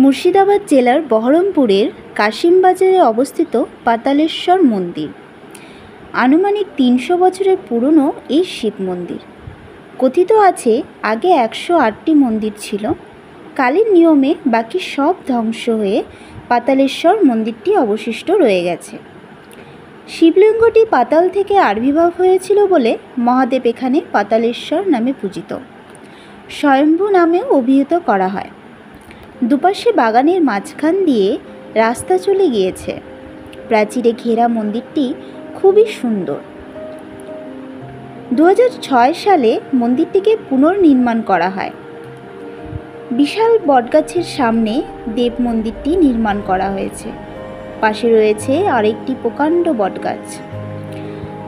মুর্শিদাবাদ জেলার বহরমপুরের কাশিমবাজারে অবস্থিত পাতালেশ্বর মন্দির। আনুমানিক ৩০০ বছরের পুরনো এই শিব মন্দির। কথিত আছে আগে ১০৮টি মন্দির ছিল, কালের নিয়মে বাকি সব ধ্বংস হয়ে পাতালেশ্বর মন্দিরটি অবশিষ্ট রয়ে গেছে। শিবলিঙ্গটি পাতাল থেকে আবির্ভাব হয়েছিল বলে মহাদেব এখানে পাতালেশ্বর নামে পূজিত, স্বয়ম্ভু নামেও অভিহিত করা হয়। দুপাশে বাগানের মাঝখান দিয়ে রাস্তা চলে গিয়েছে। প্রাচীরে ঘেরা মন্দিরটি খুবই সুন্দর। ২০০৬ সালে মন্দিরটিকে পুনর্নির্মাণ করা হয়। বিশাল বটগাছের সামনে দেব মন্দিরটি নির্মাণ করা হয়েছে। পাশে রয়েছে আরেকটি প্রকাণ্ড বটগাছ।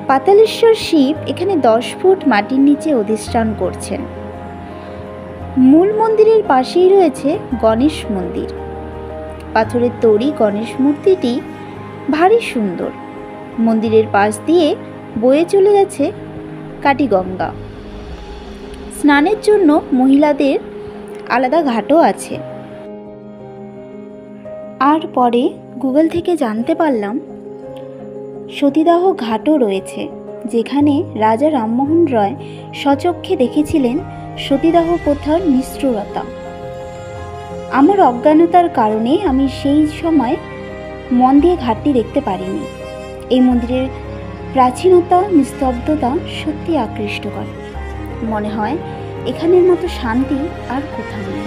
পাতালেশ্বর শিব এখানে ১০ ফুট মাটির নিচে অধিষ্ঠান করছেন। মূল মন্দিরের পাশেই রয়েছে গণেশ মন্দির। পাথরের তৈরি গণেশ মূর্তিটি ভারী সুন্দর। মন্দিরের পাশ দিয়ে বয়ে চলে গেছে কাটিগঙ্গা। স্নানের জন্য মহিলাদের আলাদা ঘাটও আছে। আর পরে গুগল থেকে জানতে পারলাম সতীদাহ ঘাটও রয়েছে, যেখানে রাজা রামমোহন রায় স্বচক্ষে দেখেছিলেন সতীদাহ প্রথার নিষ্ঠুরতা। আমার অজ্ঞানতার কারণে আমি সেই সময় মন দিয়ে ঘাটটি দেখতে পারিনি। এই মন্দিরের প্রাচীনতা, নিস্তব্ধতা সত্যি আকৃষ্ট করে। মনে হয় এখানের মতো শান্তি আর কোথাও নেই।